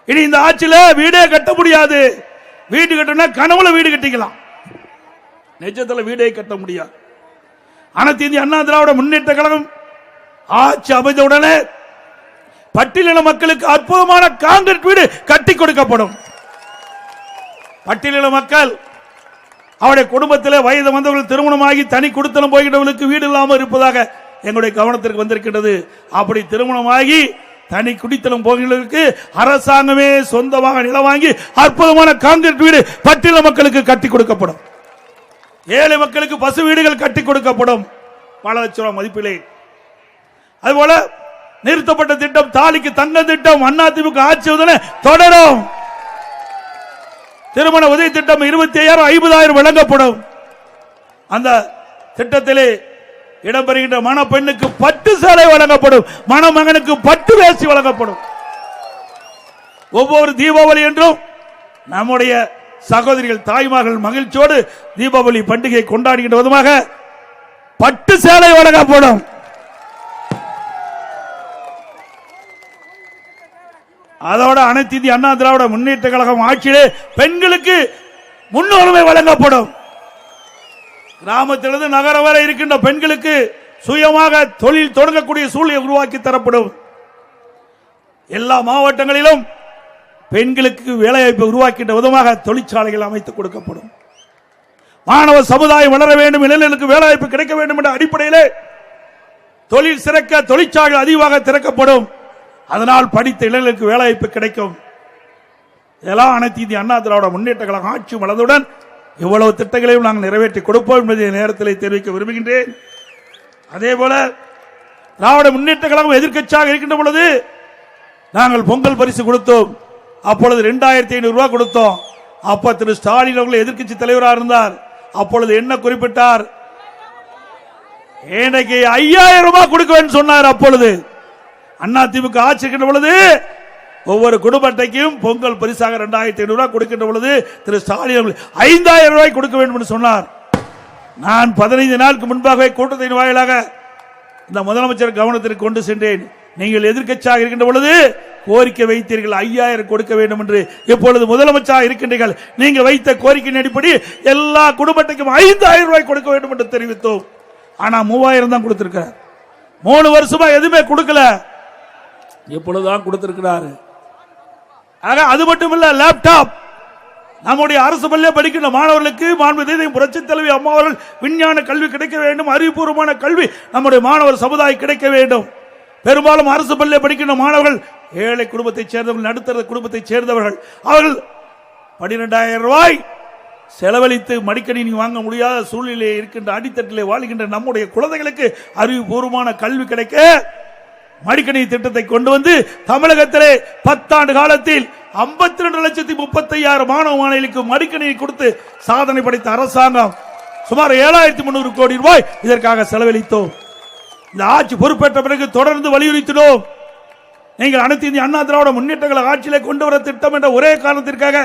இனி இந்த ஆட்சியில வீடே கட்ட முடியாது. வீடு கட்டினா கனவுல வீடு கட்டிக்கலாம், நிஜத்துல வீடே கட்ட முடியாது. அனைத்து இந்திய அண்ணா திராவிட முன்னேற்ற கழகம் ஆட்சி அமைந்தவுடனே பட்டியலின மக்களுக்கு அற்புதமான கான்கிரீட் வீடு கட்டி கொடுக்கப்படும். பட்டியலின மக்கள் அவருடைய குடும்பத்தில் வயது வந்தவர்கள் திருமணமாகி தனி குடித்தனம் போகின்றவர்களுக்கு வீடு இல்லாமல் இருப்பதாக எங்களுடைய கவனத்திற்கு வந்திருக்கின்றது. அப்படி திருமணமாகி தனி குடித்தனம் போகிறவர்களுக்கு அரசாங்கமே சொந்தமாக நிலம் வாங்கி அற்புதமான கான்கிரீட் வீடு பட்டியலின மக்களுக்கு கட்டி கொடுக்கப்படும். ஏழை மக்களுக்கு பசு வீடுகள் கட்டி கொடுக்கப்படும் பல லட்சம் ரூபாய் மதிப்பிலே. அதுபோல நிறுத்தப்பட்ட திட்டம் தாலிக்கு தங்க திட்டம் அதிமுக ஆட்சி தொடரும். திருமண உதவி திட்டம் 25,000 50,000 வழங்கப்படும். அந்த திட்டத்திலே இடம்பெறுகின்ற மணப்பெண்ணுக்கு பட்டு சேலை வழங்கப்படும், மணமகனுக்கு பட்டு வேஷ்டி வழங்கப்படும். ஒவ்வொரு தீபாவளி என்றும் நம்முடைய சகோதரிகள் தாய்மார்கள் மகிழ்ச்சியோடு தீபாவளி பண்டிகை கொண்டாடுகின்ற விதமாக பட்டு சேலை வழங்கப்படும். அதோட அனைத்து இந்திய அண்ணா திராவிட முன்னேற்ற கழகம் ஆட்சியிலே பெண்களுக்கு முன்னுரிமை வழங்கப்படும். கிராமத்திலிருந்து நகரம் வரை இருக்கின்ற பெண்களுக்கு சுயமாக தொழில் தொடங்கக்கூடிய சூழலை உருவாக்கி தரப்படும். எல்லா மாவட்டங்களிலும் பெண்களுக்கு வேலைவாய்ப்பை உருவாக்கின்ற விதமாக தொழிற்சாலைகள் அமைத்துக் கொடுக்கப்படும். மாணவ சமுதாயம் வளர வேண்டும், இளைஞர்களுக்கு வேலைவாய்ப்பு கிடைக்க வேண்டும் என்ற அடிப்படையிலே தொழில் சிறக்க தொழிற்சாலைகள் அதிகமாக திறக்கப்படும். அதனால் படித்த இளைஞர்களுக்கு வேலைவாய்ப்பு கிடைக்கும். இதெல்லாம் அனைத்து இந்திய அண்ணா திராவிட முன்னேற்ற கழகம் ஆட்சி வளர்ந்தவுடன் இவ்வளவு திட்டங்களையும் நாங்கள் நிறைவேற்றி கொடுப்போம் என்பதை நேரத்தில் தெரிவிக்க விரும்புகின்றேன். அதே போல திராவிட முன்னேற்ற கழகம் எதிர்க்கட்சியாக இருக்கின்ற பொழுது நாங்கள் பொங்கல் பரிசு கொடுத்தோம். அப்பொழுது 2500 ரூபாய் கொடுத்தோம். அப்ப திரு ஸ்டாலின் அவர்கள் எதிர்க்கட்சி தலைவராக இருந்தார். அப்பொழுது என்ன குறிப்பிட்டார்? எனக்கு 5000 ரூபாய் கொடுக்க வேண்டும் சொன்னார். அப்பொழுது அதிமுக ஆட்சி இருக்கின்ற பொழுது ஒவ்வொரு குடும்ப அட்டைக்கும் பொங்கல் பரிசாக 2500 ரூபாய் கொடுக்கின்ற பொழுது திரு ஸ்டாலின் அவர்கள் 5000 ரூபாய் கொடுக்க வேண்டும் என்று சொன்னார். நான் 15 நாளுக்கு முன்பாகவே கூட்டத்தின் வாயிலாக இந்த முதலமைச்சர் கவனத்திற்கு கொண்டு சென்றேன். நீங்கள் எதிர்க்கட்சியாக இருக்கின்ற பொழுது கோரிக்கை வைத்தீர்கள் 5000 கொடுக்க வேண்டும் என்று. இப்பொழுது முதலமைச்சராக இருக்கின்றீர்கள். நீங்கள் வைத்த கோரிக்கையின் அடிப்படை எல்லா குடும்ப அட்டைக்கும் 5000 ரூபாய் கொடுக்க வேண்டும் என்று தெரிவித்தோம். ஆனா 3000 தான் கொடுத்திருக்கிறார். 3 வருஷமா எதுவுமே கொடுக்கல. இப்பொழுதுதான் கொடுத்திருக்கிறார். ஆக அது மட்டுமல்ல, லேப்டாப் நம்முடைய அரசு பள்ளியில் படிக்கின்ற மாணவர்களுக்கு மாண்புமிகு புரட்சித் தலைவி அம்மா அவர்கள் விஞ்ஞான கல்வி கிடைக்க வேண்டும், அறிவுபூர்வமான கல்வி நம்முடைய மாணவர் சமுதாயம் கிடைக்க வேண்டும். பெரும்பாலும் அரசு பள்ளியில் படிக்கின்ற மாணவர்கள் ஏழை குடும்பத்தைச் சேர்ந்தவர்கள், நடுத்தர குடும்பத்தைச் சேர்ந்தவர்கள். அவர்கள் 12000 ரூபாய் செலவழித்து மடிக்கணினி வாங்க முடியாத சூழ்நிலையில் இருக்கின்ற அடித்தட்டிலே வாழ்கின்ற நம்முடைய குழந்தைகளுக்கு அறிவுபூர்வமான கல்வி கிடைக்க மடிக்கணினி திட்டத்தை கொண்டு வந்து தமிழகத்திலே 10 ஆண்டு காலத்தில் 52,35,000 மாணவ மாணவிகளுக்கு மடிக்கணினி கொடுத்து சாதனை படைத்த அரசாங்கம் சுமார் 7300 கோடி ரூபாய் இதற்காக செலவழித்தோம். இந்த ஆட்சி பொறுப்பேற்ற பிறகு தொடர்ந்து வலியுறுத்தினோம். நீங்கள் அனைத்து இந்திய அண்ணா திராவிட முன்னேற்ற கழக ஆட்சியிலே கொண்டு வர திட்டம் என்ற ஒரே காரணத்திற்காக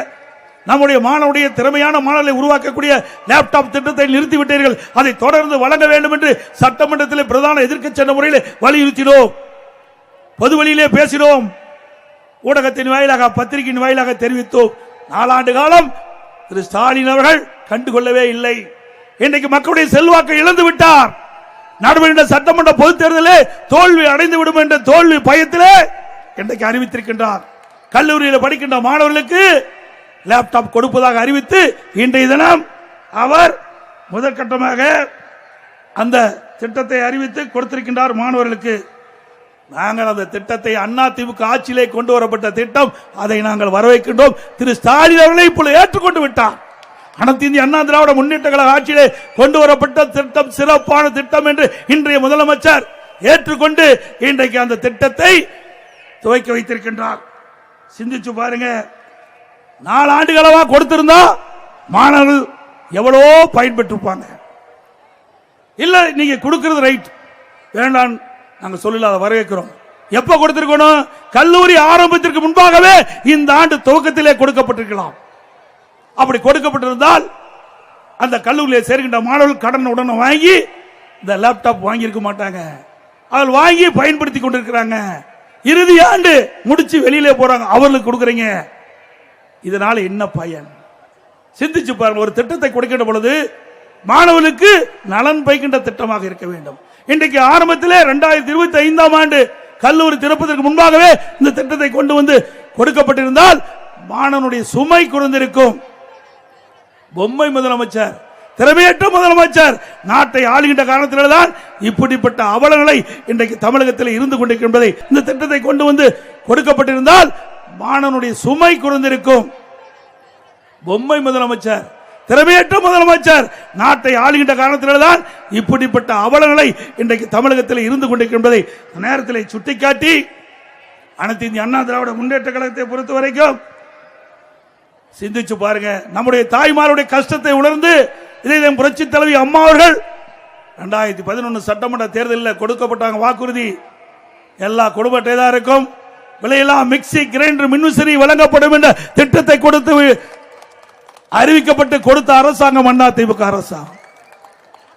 நம்முடைய மாணவருடைய திறமையான மாணவர்களை உருவாக்கக்கூடிய லேப்டாப் திட்டத்தை நிறுத்திவிட்டீர்கள். அதை தொடர்ந்து வழங்க வேண்டும் என்று சட்டமன்றத்தில் பிரதான எதிர்க்கட்சி என்ற முறையில் வலியுறுத்தினோம். பொது வழியிலே பேசினோம். ஊடகத்தின் வாயிலாக, பத்திரிகையின் வாயிலாக தெரிவித்தோம். 4 ஆண்டு காலம் திரு ஸ்டாலின் அவர்கள் கண்டுகொள்ளவே இல்லை. இன்றைக்கு மக்களுடைய செல்வாக்கை இழந்து விட்டார். நடைபெறுகின்ற சட்டமன்ற பொதுத் தேர்தலில் தோல்வி அடைந்து விடும் என்ற தோல்வி பயத்திலே இன்றைக்கு அறிவித்திருக்கின்றார். கல்லூரியில் படிக்கின்ற மாணவர்களுக்கு லேப்டாப் கொடுப்பதாக அறிவித்து இன்றைய தினம் அவர் முதற்கட்டமாக அந்த திட்டத்தை அறிவித்து கொடுத்திருக்கின்றார் மாணவர்களுக்கு. நாங்கள் அந்த திட்டத்தை அதிமுக ஆட்சியிலே கொண்டு வரப்பட்ட திட்டம், அதை நாங்கள் வரவேற்கின்றோம். திரு ஸ்டாலின் அவர்களை இப்பொழுது ஏற்றுக்கொண்டு விட்டார். அனைத்து இந்திய அண்ணா திராவிட முன்னேற்ற கழக ஆட்சியிலே கொண்டு வரப்பட்ட திட்டம் சிறப்பான திட்டம் என்று இன்றைய முதலமைச்சர் ஏற்றுக்கொண்டு இன்றைக்கு அந்த திட்டத்தை துவக்கி வைத்திருக்கின்றார். சிந்திச்சு பாருங்க, 4 ஆண்டுகளவா கொடுத்திருந்தா மாணவர்கள் எவ்வளவோ பயன்பெற்றிருப்பாங்க. இல்ல நீங்க கொடுக்கிறது ரைட், வேண்டாம் நாங்க சொல்லல, அதை வரவேற்கிறோம். எப்ப கொடுத்திருக்கணும்? கல்லூரி ஆரம்பத்திற்கு முன்பாகவே இந்த ஆண்டு துவக்கத்திலே கொடுக்கப்பட்டிருக்கலாம். அப்படி கொடுக்கப்பட்டிருந்தால் அந்த கல்லூரியில் சேர்கின்ற மாணவர்கள் கடன் உடனே வாங்கி இந்த லேப்டாப் வாங்கி இருக்க மாட்டாங்க. அவர்கள் வாங்கி பயன்படுத்தி கொண்டிருக்கிறாங்க. இறுதி ஆண்டு முடிச்சு வெளியிலே போறாங்க, அவர்களுக்கு கொடுக்குறீங்க. இதனால என்ன பயன்? சிந்திச்சு பாருங்க. ஒரு திட்டத்தை கொடுக்கின்ற பொழுது மாணவர்களுக்கு நலன் பயக்கின்ற திட்டமாக இருக்க வேண்டும். இன்றைக்கு ஆரம்பத்திலே 2025ஆம் ஆண்டு கல்லூரி திறப்பதற்கு முன்பாகவே இந்த திட்டத்தை கொண்டு வந்து கொடுக்கப்பட்டிருந்தால் மாணவனுடைய சுமை குறைந்திருக்கும். பொம்மை முதலமைச்சர், திறமையற்ற முதலமைச்சர் நாட்டை ஆளுகின்ற காரணத்தில்தான் இப்படிப்பட்ட அவலங்களை இன்றைக்கு தமிழகத்தில் இருந்து கொண்டிருக்கின்றதை இந்த திட்டத்தை கொண்டு வந்து கொடுக்கப்பட்டிருந்தால் மாணவனுடைய சுமை குறைந்திருக்கும். பொம்மை முதலமைச்சர், திறமையற்ற முதலமைச்சர் நாட்டை ஆளுகின்ற காரணத்தில்தான் இப்படிப்பட்ட அவலங்களை இன்றைக்கு தமிழகத்தில் இருந்து கொண்டிருக்கின்றதை நேரத்தில் சுட்டிக்காட்டி அனைத்து இந்திய அண்ணா திராவிட முன்னேற்ற கழகத்தை பொறுத்த வரைக்கும் சிந்திச்சு பாருங்க. நம்முடைய தாய்மாருடைய கஷ்டத்தை உணர்ந்து இதை புரட்சி தலைவி அம்மா அவர்கள் 2011 சட்டமன்ற தேர்தலில் கொடுக்கப்பட்டாங்க வாக்குறுதி. எல்லா குடும்ப அட்டைதாருக்கும் விலையெல்லாம் மிக்சி, கிரைண்டர், மின்விசிறி வழங்கப்படும் என்ற திட்டத்தை கொடுத்து அறிவிக்கப்பட்டு கொடுத்த அரசாங்கம் அதிமுக அரசாங்கம்.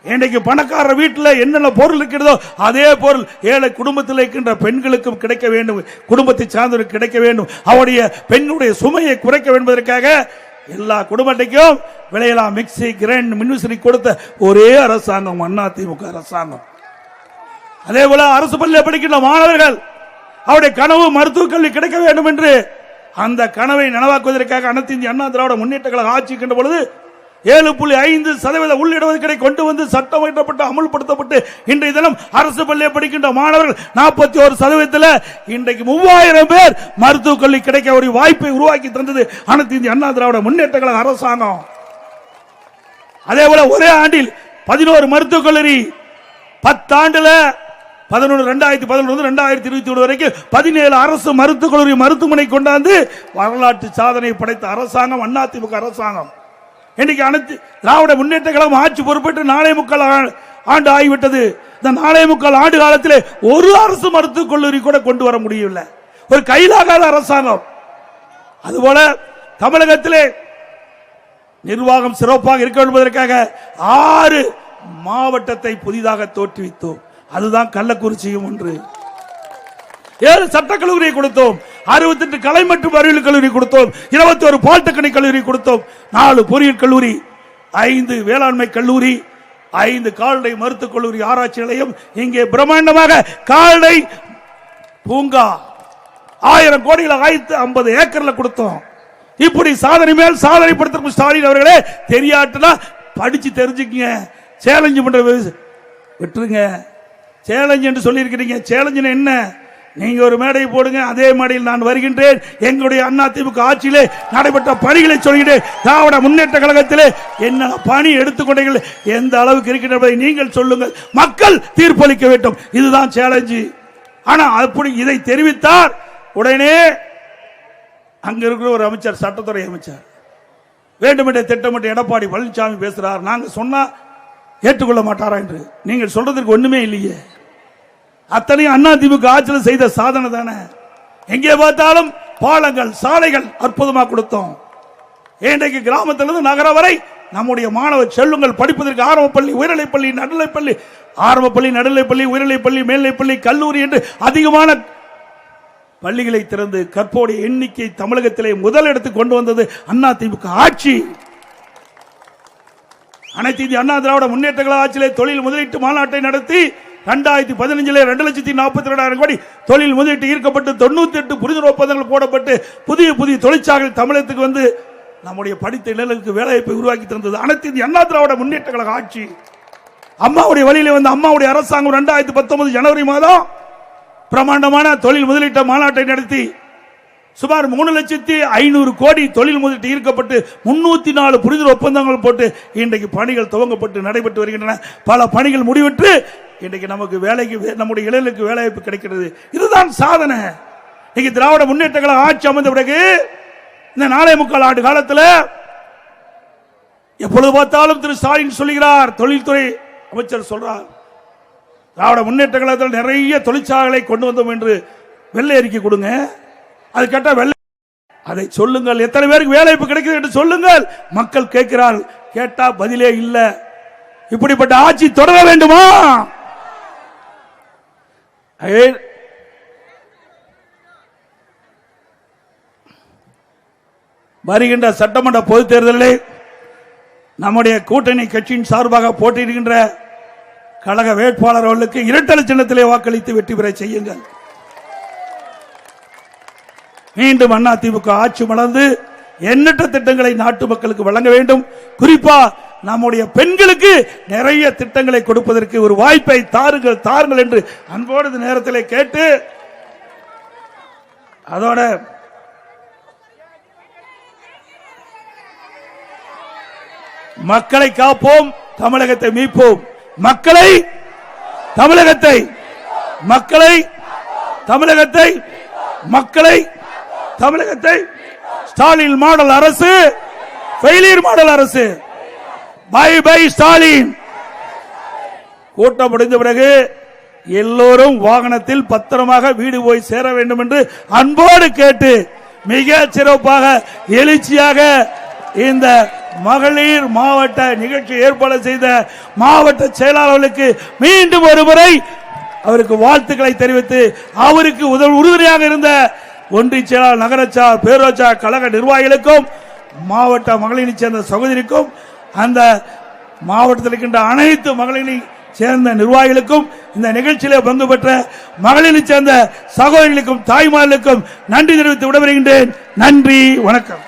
இன்றைக்கு பணக்கார வீட்டில் என்னென்ன பொருள் இருக்கிறதோ அதே பொருள் ஏழை குடும்பத்தில் இருக்கின்ற பெண்களுக்கும் கிடைக்க வேண்டும், குடும்பத்தை சார்ந்தவர்களுக்கு கிடைக்க வேண்டும். அவருடைய பெண்ணுடைய சுமையை குறைக்க வேண்டுவதற்காக எல்லா குடும்பத்தையும் விலையெல்லாம் மிக்சி, கிரைண்டர், மின்விசிறி கொடுத்த ஒரே அரசாங்கம் அதிமுக அரசாங்கம். அதே போல அரசு பள்ளியில் படிக்கின்ற மாணவர்கள் அவருடைய கனவு மருத்துவக் கல்வி கிடைக்க வேண்டும் என்று அந்த கனவை நனவாக்குவதற்காக அனைத்து இந்திய அண்ணா திராவிட முன்னேற்ற கழக ஆட்சி இருக்கின்ற பொழுது 7.5% உள்ளிடுவதற்கை கொண்டு வந்து சட்டம் இயற்றப்பட்டு அமல்படுத்தப்பட்டு இன்றைய தினம் அரசு பள்ளியை படிக்கின்ற மாணவர்கள் 41% இன்றைக்கு 3000 பேர் மருத்துவக் கல்வி கிடைக்க ஒரு வாய்ப்பை உருவாக்கி தந்தது அனைத்து இந்திய அண்ணா திராவிட முன்னேற்ற கழக அரசாங்கம். அதே போல ஒரே ஆண்டில் 11 மருத்துவக் கல்லூரி, 10 ஆண்டுல 2011 2021 வரைக்கும் 17 அரசு மருத்துவக் கல்லூரி மருத்துவமனை கொண்டாந்து வரலாற்று சாதனை படைத்த அரசாங்கம் அதிமுக அரசாங்கம். இன்னைக்கு அனைத்து திராவிட முன்னேற்ற கழகம் ஆட்சி பொறுப்பேற்று 4.25 ஆண்டு ஆகிவிட்டது. இந்த 4.25 ஆண்டு காலத்தில் ஒரு அரசு மருத்துவக் கல்லூரி கூட கொண்டு வர முடியவில்லை. ஒரு கையிலாகாத அரசாங்கம். அதுபோல தமிழகத்திலே நிர்வாகம் சிறப்பாக இருக்க என்பதற்காக 6 மாவட்டத்தை புதிதாக தோற்றுவித்தோம். அதுதான் கள்ளக்குறிச்சியும் ஒன்று. 7 சட்டக்கல்லூரியை கொடுத்தோம், 68 கலை மற்றும் அறிவியல் கல்லூரி கொடுத்தோம், 21 பாலிடெக்னிக் கல்லூரி கொடுத்தோம், 4 பொறியியல் கல்லூரி, 5 வேளாண்மை கல்லூரி, 5 கால்நடை மருத்துவக் கல்லூரி ஆராய்ச்சி நிலையம், இங்கே பிரம்மாண்டமாக கால்நடை பூங்கா 1000 கோடியில் 50 ஏக்கர்ல கொடுத்தோம். இப்படி சாதனை மேல் சாதனை படுத்த ஸ்டாலின் அவர்களே, தெரியாட்டுனா படிச்சு தெரிஞ்சுக்கங்க. சேலஞ்சு பண்ற விட்டுருங்க. சேலஞ்ச் என்று சொல்லி இருக்கிறீங்க. சேலஞ்ச் என்ன? நீங்க ஒரு மேடை போடுங்க, அதே மேடையில் நான் வருகின்றேன். எங்களுடைய அதிமுக ஆட்சியிலே நடைபெற்ற பணிகளை சொல்கிறேன். திராவிட முன்னேற்ற கழகத்திலே என்ன பணி எடுத்துக்கொண்டீர்கள், எந்த அளவுக்கு இருக்கின்றதை நீங்கள் சொல்லுங்கள். மக்கள் தீர்ப்பளிக்க வேண்டும். இதுதான் சேலஞ்சு. ஆனா அப்படி இதை தெரிவித்தார் உடனே அங்க இருக்கிற ஒரு அமைச்சர், சட்டத்துறை அமைச்சர், வேண்டுமென்றே திட்டமிட்டு எடப்பாடி பழனிசாமி பேசுறார். நாங்க சொன்னா ஏற்றுக்கொள்ள மாட்டாரா என்று. நீங்கள் சொல்றதுக்கு ஒண்ணுமே இல்லையே. அத்தனையும் அதிமுக ஆட்சியில் செய்த சாதனை தானே. எங்கே பார்த்தாலும் பாலங்கள் சாலைகள் அற்புதமாக கொடுத்தோம். இன்றைக்கு கிராமத்திலிருந்து நகரம் வரை நம்முடைய மாணவ செல்வங்கள் படிப்பதற்கு ஆரம்பப்பள்ளி, உயர்நிலைப்பள்ளி, நடுநிலைப்பள்ளி, ஆரம்பப்பள்ளி, நடுநிலைப்பள்ளி, உயர்நிலைப்பள்ளி, மேல்நிலைப்பள்ளி, கல்லூரி என்று அதிகமான பள்ளிகளை திறந்து கற்போடைய எண்ணிக்கை தமிழகத்திலே முதலிடத்துக்கு கொண்டு வந்தது அதிமுக ஆட்சி. அனைத்து இந்திய அண்ணா திராவிட முன்னேற்ற கழக ஆட்சியிலே தொழில் முதலீட்டு மாநாட்டை நடத்தி 2015 2,42,000 கோடி தொழில் முதலீட்டு ஈர்க்கப்பட்டு 98 புரிந்துணர்வு ஒப்பந்தங்கள் போடப்பட்டு புதிய புதிய தொழிற்சாலைகள் தமிழகத்துக்கு வந்து நம்முடைய படித்த இளைஞர்களுக்கு வேலைவாய்ப்பை உருவாக்கி தந்தது அனைத்து இந்திய அண்ணா திராவிட முன்னேற்ற கழக ஆட்சி. அம்மாவுடைய வழியிலே வந்து அம்மாவுடைய அரசாங்கம் 2019 ஜனவரி மாதம் பிரமாண்டமான தொழில் முதலீட்டு மாநாட்டை நடத்தி சுமார் 3,500,000 கோடி தொழில் முதலீட்டு ஈர்க்கப்பட்டு 304 புரிந்துணர்வு ஒப்பந்தங்கள் போட்டு இன்றைக்கு பணிகள் துவங்கப்பட்டு நடைபெற்று வருகின்றன. பல பணிகள் முடிவெற்று இன்றைக்கு நமக்கு வேலைக்கு நம்முடைய இளைஞர்களுக்கு வேலைவாய்ப்பு கிடைக்கிறது. இதுதான் சாதனை. இன்னைக்கு திராவிட முன்னேற்ற கழக ஆட்சி அமைந்த பிறகு இந்த 4.25 ஆண்டு காலத்தில் எப்பொழுது பார்த்தாலும் திரு ஸ்டாலின் சொல்லுகிறார், தொழில்துறை அமைச்சர் சொல்றார், திராவிட முன்னேற்ற கழகத்தில் நிறைய தொழிற்சாலைகளை கொண்டு வந்தோம் என்று வெள்ளை அறிக்கை கொடுங்க. அது கேட்டா வெள்ளை அதை சொல்லுங்கள், எத்தனை பேருக்கு வேலைவாய்ப்பு கிடைக்குது என்று சொல்லுங்கள். மக்கள் கேட்கிறார்கள், கேட்டா பதிலே இல்ல. இப்படிப்பட்ட ஆட்சி தொடர வேண்டுமா? வருகின்ற சட்டமன்ற பொதுத் தேர்தலில் நம்முடைய கூட்டணி கட்சியின் சார்பாக போட்டியிடுகின்ற கழக வேட்பாளர் அவர்களுக்கு இரட்டை சின்னத்திலே வாக்களித்து வெற்றி பெற செய்யுங்கள். மீண்டும் அதிமுக ஆட்சி மலர்ந்து எண்ணற்ற திட்டங்களை நாட்டு மக்களுக்கு வழங்க வேண்டும். குறிப்பா நம்முடைய பெண்களுக்கு நிறைய திட்டங்களை கொடுப்பதற்கு ஒரு வாய்ப்பை தாருங்கள் தாருங்கள் என்று அன்போடு நேரத்தில் கேட்டு, அதோட மக்களை காப்போம், தமிழகத்தை மீட்போம். மக்களை தமிழகத்தை மக்களை தமிழகத்தை மக்களை தமிழகத்தை ஸ்டாலின் மாடல் அரசு, ஃபெயிலியர் மாடல் அரசு. Bye bye Stalin. கூட்டம் முடிந்த பிறகு எல்லோரும் வாகனத்தில் பத்திரமாக வீடு போய் சேர வேண்டும் என்று அன்போடு கேட்டு, மிக சிறப்பாக எழுச்சியாக இந்த மகளிர் மாவட்ட நிகழ்ச்சி ஏற்பாடு செய்த மாவட்ட செயலாளர்களுக்கு மீண்டும் ஒருமுறை அவருக்கு வாழ்த்துக்களை தெரிவித்து, அவருக்கு உறுதுணையாக இருந்த ஒன்றிய செயலாளர், நகரச்சார், பேரூராட்சி கழக நிர்வாகிகளுக்கும், மாவட்ட மகளிரை சேர்ந்த சகோதரிக்கும், அந்த மாவட்டத்தில் இருக்கின்ற அனைத்து மகளிரை சேர்ந்த நிர்வாகிகளுக்கும், இந்த நிகழ்ச்சியிலே பங்கு பெற்ற மகளிரை சேர்ந்த சகோதரிகளுக்கும் தாய்மார்களுக்கும் நன்றி தெரிவித்து விடைபெறுகின்றேன். நன்றி, வணக்கம்.